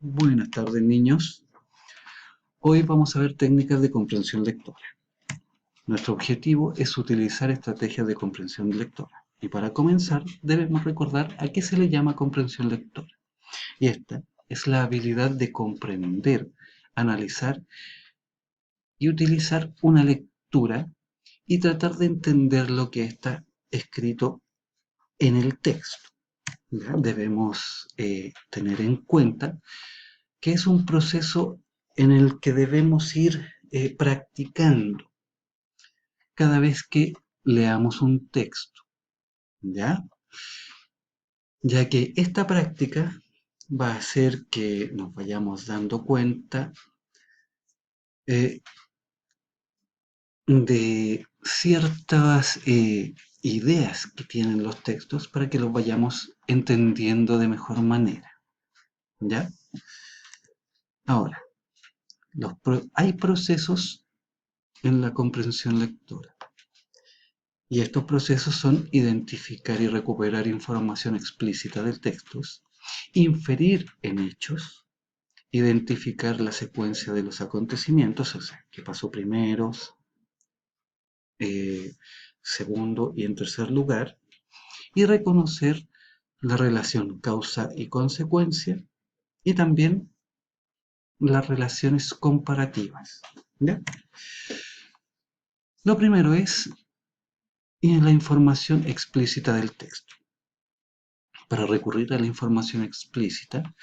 Buenas tardes, niños. Hoy vamos a ver técnicas de comprensión lectora. Nuestro objetivo es utilizar estrategias de comprensión lectora. Y para comenzar, debemos recordar a qué se le llama comprensión lectora. Y esta es la habilidad de comprender, analizar y utilizar una lectura y tratar de entender lo que está escrito en el texto. ¿Ya? Debemos tener en cuenta que es un proceso en el que debemos ir practicando cada vez que leamos un texto, ¿ya? Ya que esta práctica va a hacer que nos vayamos dando cuenta eh, de ciertas ideas que tienen los textos para que los vayamos entendiendo de mejor manera, ¿ya? Ahora, hay procesos en la comprensión lectora. Y estos procesos son identificar y recuperar información explícita del texto, inferir en hechos, identificar la secuencia de los acontecimientos, o sea, qué pasó primero, segundo y en tercer lugar, y reconocer la relación causa y consecuencia, y también las relaciones comparativas, ¿ya? Lo primero es la información explícita del texto. Para recurrir a la información explícita,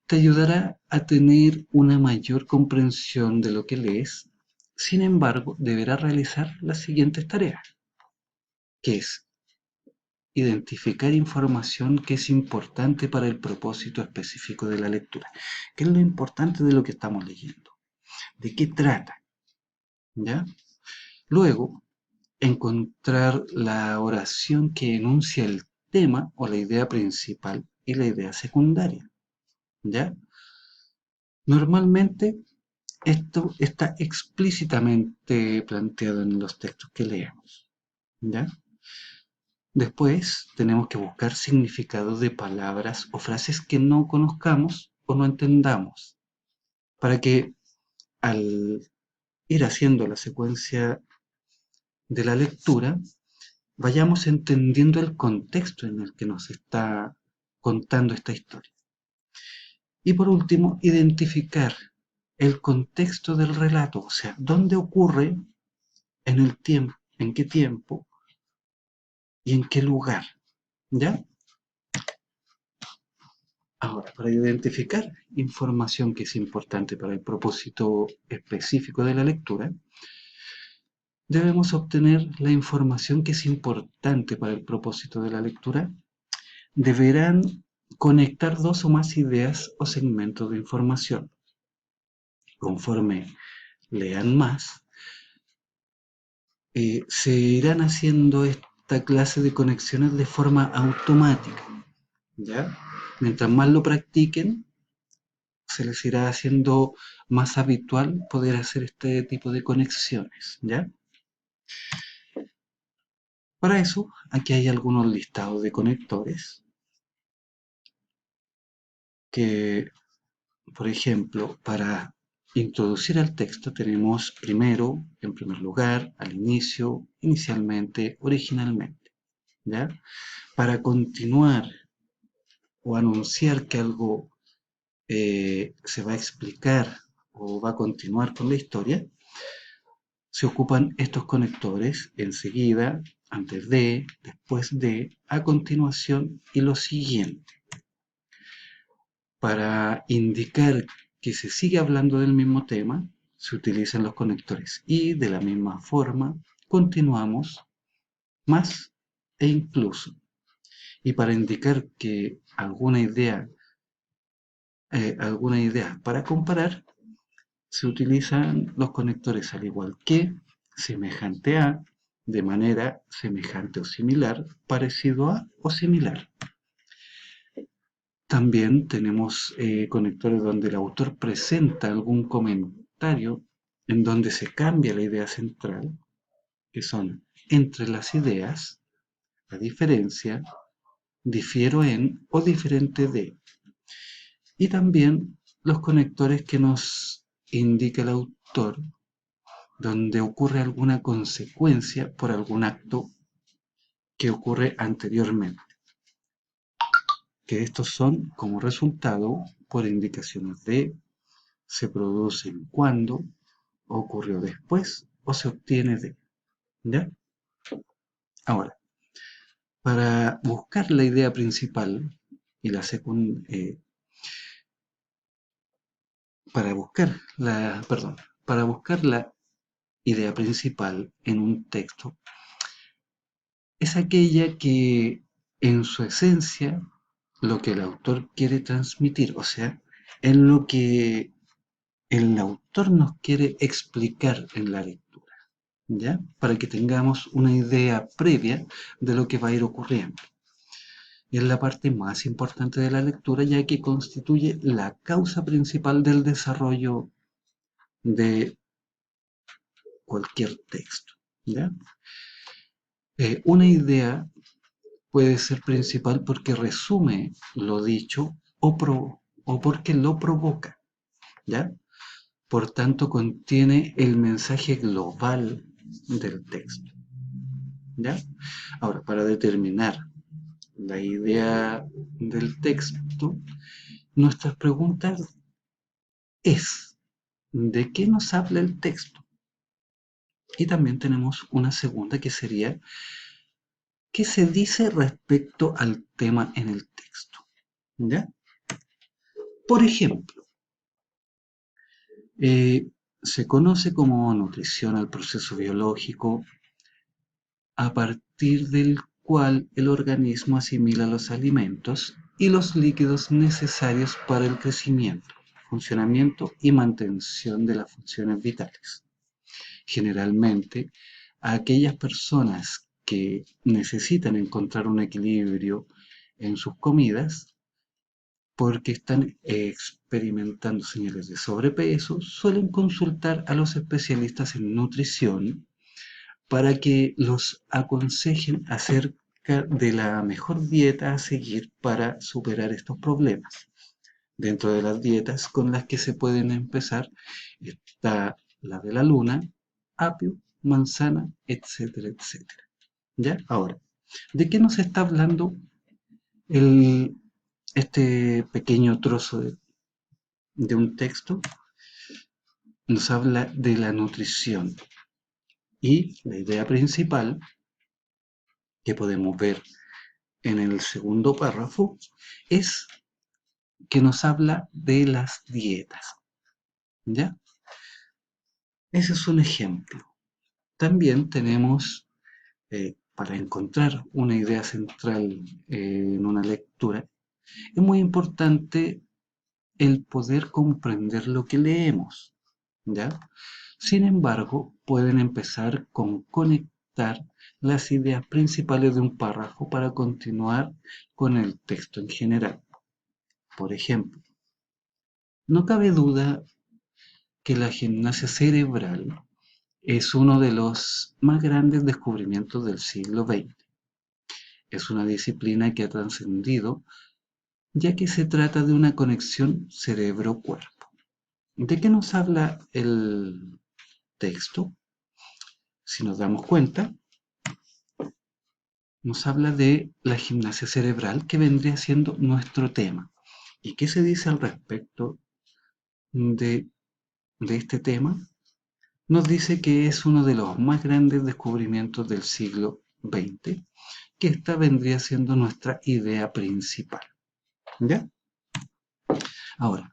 te ayudará a tener una mayor comprensión de lo que lees. Sin embargo, deberás realizar las siguientes tareas, que es identificar información que es importante para el propósito específico de la lectura. ¿Qué es lo importante de lo que estamos leyendo? ¿De qué trata? ¿Ya? Luego, encontrar la oración que enuncia el tema o la idea principal y la idea secundaria, ¿ya? Normalmente esto está explícitamente planteado en los textos que leemos, ¿ya? Después tenemos que buscar significados de palabras o frases que no conozcamos o no entendamos, para que al ir haciendo la secuencia de la lectura, vayamos entendiendo el contexto en el que nos está contando esta historia. Y por último, identificar el contexto del relato, o sea, dónde ocurre, en el tiempo, en qué tiempo y en qué lugar, ¿ya? Ahora, para identificar información que es importante para el propósito específico de la lectura, debemos obtener la información que es importante para el propósito de la lectura. Deberán conectar dos o más ideas o segmentos de información. Conforme lean más, se irán haciendo esta clase de conexiones de forma automática, ¿ya? Mientras más lo practiquen, se les irá haciendo más habitual poder hacer este tipo de conexiones, ¿ya? Para eso, aquí hay algunos listados de conectores que, por ejemplo, para introducir al texto tenemos primero, en primer lugar, al inicio, inicialmente, originalmente, ¿ya? Para continuar o anunciar que algo se va a explicar o va a continuar con la historia, se ocupan estos conectores enseguida, antes de, después de, a continuación y lo siguiente. Para indicar que se sigue hablando del mismo tema, se utilizan los conectores y de la misma forma continuamos más e incluso. Y para indicar que alguna idea para comparar, se utilizan los conectores al igual que, semejante a, de manera semejante o similar, parecido a o similar. También tenemos conectores donde el autor presenta algún comentario en donde se cambia la idea central, que son entre las ideas, la diferencia, difiero en o diferente de. Y también los conectores que nos indica el autor, donde ocurre alguna consecuencia por algún acto que ocurre anteriormente, que estos son como resultado por indicaciones de se producen cuando, ocurrió después o se obtiene de, ¿ya? Ahora, para buscar la idea principal y la para buscar la idea principal en un texto es aquella que en su esencia lo que el autor quiere transmitir, o sea, en lo que el autor nos quiere explicar en la lectura, ¿ya? Para que tengamos una idea previa de lo que va a ir ocurriendo. Es la parte más importante de la lectura, ya que constituye la causa principal del desarrollo de cualquier texto, ¿ya? Una idea puede ser principal porque resume lo dicho o porque lo provoca, ¿ya? Por tanto, contiene el mensaje global del texto, ¿ya? Ahora, para determinar la idea del texto, nuestras preguntas es, ¿de qué nos habla el texto? Y también tenemos una segunda que sería, ¿qué se dice respecto al tema en el texto? ¿Ya? Por ejemplo, se conoce como nutrición al proceso biológico a partir del cual el organismo asimila los alimentos y los líquidos necesarios para el crecimiento, funcionamiento y mantención de las funciones vitales. Generalmente, a aquellas personas que necesitan encontrar un equilibrio en sus comidas porque están experimentando señales de sobrepeso, suelen consultar a los especialistas en nutrición para que los aconsejen acerca de la mejor dieta a seguir para superar estos problemas. Dentro de las dietas con las que se pueden empezar está la de la luna, apio, manzana, etcétera, etcétera. ¿Ya? Ahora, ¿de qué nos está hablando este pequeño trozo de un texto? Nos habla de la nutrición y la idea principal que podemos ver en el segundo párrafo es que nos habla de las dietas, ¿ya? Ese es un ejemplo. También tenemos, para encontrar una idea central en una lectura, es muy importante el poder comprender lo que leemos, ¿ya? Sin embargo, pueden empezar con conectar las ideas principales de un párrafo para continuar con el texto en general. Por ejemplo, no cabe duda que la gimnasia cerebral es uno de los más grandes descubrimientos del siglo XX. Es una disciplina que ha trascendido, ya que se trata de una conexión cerebro-cuerpo. ¿De qué nos habla el texto? Si nos damos cuenta, nos habla de la gimnasia cerebral, que vendría siendo nuestro tema. ¿Y qué se dice al respecto de, de este tema? Nos dice que es uno de los más grandes descubrimientos del siglo XX, que esta vendría siendo nuestra idea principal. ¿Ya? Ahora,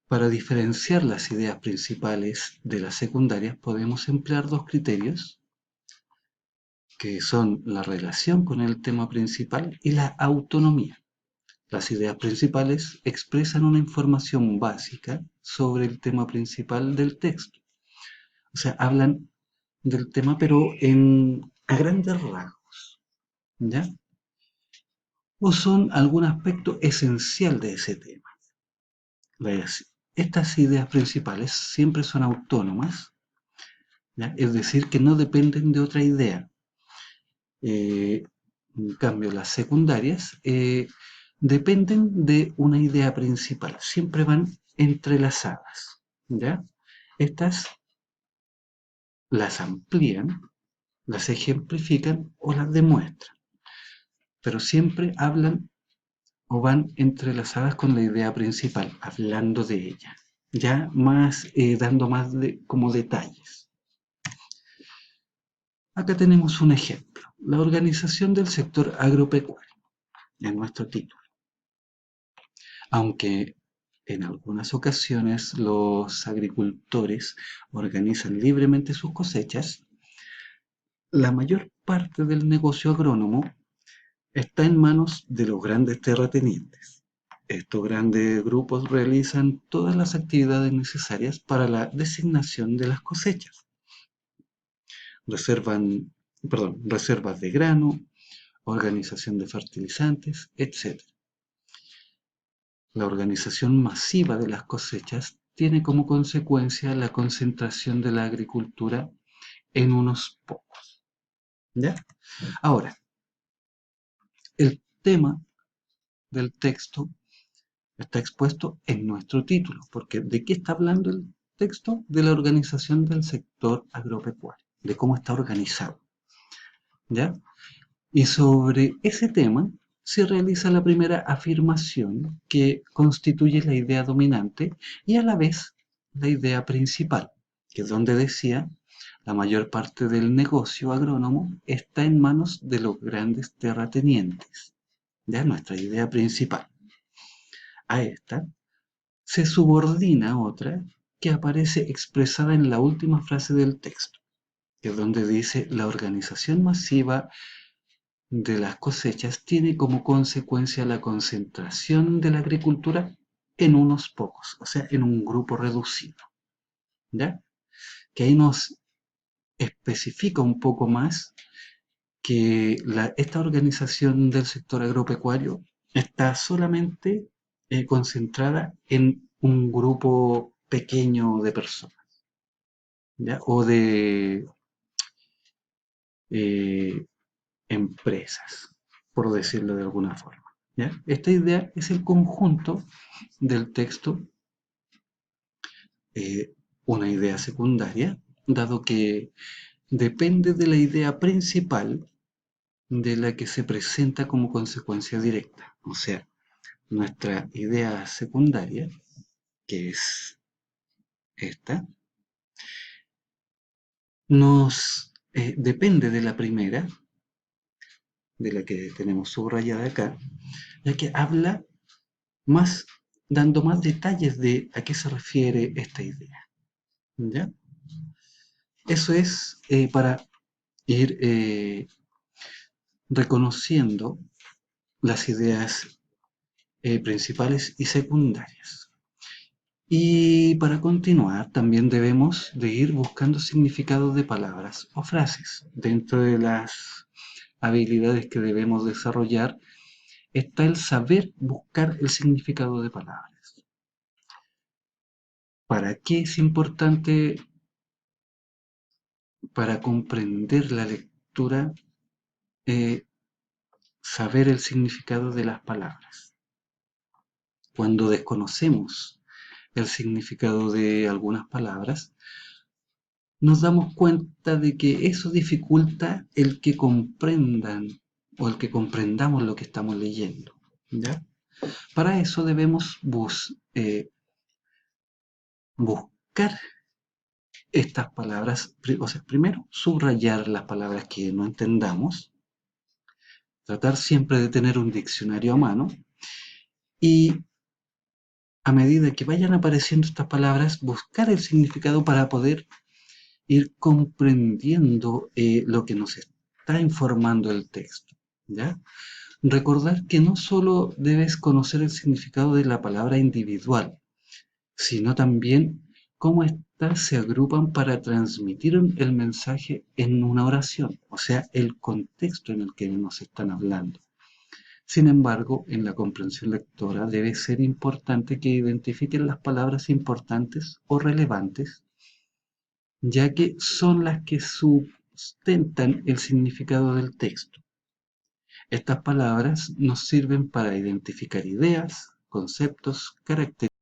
para diferenciar las ideas principales de las secundarias podemos emplear dos criterios, que son la relación con el tema principal y la autonomía. Las ideas principales expresan una información básica sobre el tema principal del texto. O sea, hablan del tema, pero a grandes rasgos, ¿ya? O son algún aspecto esencial de ese tema. Estas ideas principales siempre son autónomas, ¿ya? Es decir, que no dependen de otra idea. En cambio, las secundarias dependen de una idea principal, siempre van entrelazadas, ¿ya? Estas las amplían, las ejemplifican o las demuestran, pero siempre hablan o van entrelazadas con la idea principal, hablando de ella, ya más dando más como detalles. Acá tenemos un ejemplo, la organización del sector agropecuario, en nuestro título. Aunque en algunas ocasiones los agricultores organizan libremente sus cosechas, la mayor parte del negocio agrónomo está en manos de los grandes terratenientes. Estos grandes grupos realizan todas las actividades necesarias para la designación de las cosechas. Reservas de grano, organización de fertilizantes, etc. La organización masiva de las cosechas tiene como consecuencia la concentración de la agricultura en unos pocos. ¿Ya? Ahora, el tema del texto está expuesto en nuestro título, porque ¿de qué está hablando el texto? De la organización del sector agropecuario, de cómo está organizado, ¿ya? Y sobre ese tema se realiza la primera afirmación que constituye la idea dominante y a la vez la idea principal, que es donde decía la mayor parte del negocio agrónomo está en manos de los grandes terratenientes, ya nuestra idea principal. A esta se subordina otra que aparece expresada en la última frase del texto, que es donde dice la organización masiva de las cosechas tiene como consecuencia la concentración de la agricultura en unos pocos, o sea, en un grupo reducido, ¿ya? Que ahí nos especifica un poco más que esta organización del sector agropecuario está solamente concentrada en un grupo pequeño de personas, ¿ya? O de eh, empresas, por decirlo de alguna forma, ¿ya? Esta idea es el conjunto del texto, una idea secundaria, dado que depende de la idea principal de la que se presenta como consecuencia directa. O sea, nuestra idea secundaria, que es esta, nos depende de la primera, de la que tenemos subrayada acá, ya que habla más, dando más detalles de a qué se refiere esta idea. ¿Ya? Eso es para ir reconociendo las ideas principales y secundarias. Y para continuar, también debemos de ir buscando significados de palabras o frases. Dentro de las habilidades que debemos desarrollar está el saber buscar el significado de palabras. ¿Para qué es importante? Para comprender la lectura, eh, saber el significado de las palabras. Cuando desconocemos el significado de algunas palabras, nos damos cuenta de que eso dificulta el que comprendan o el que comprendamos lo que estamos leyendo, ¿ya? Para eso debemos buscar estas palabras, o sea, primero subrayar las palabras que no entendamos, tratar siempre de tener un diccionario a mano y a medida que vayan apareciendo estas palabras, buscar el significado para poder ir comprendiendo lo que nos está informando el texto, ¿ya? Recordar que no solo debes conocer el significado de la palabra individual, sino también cómo éstas se agrupan para transmitir el mensaje en una oración, o sea, el contexto en el que nos están hablando. Sin embargo, en la comprensión lectora debe ser importante que identifiquen las palabras importantes o relevantes, ya que son las que sustentan el significado del texto. Estas palabras nos sirven para identificar ideas, conceptos, características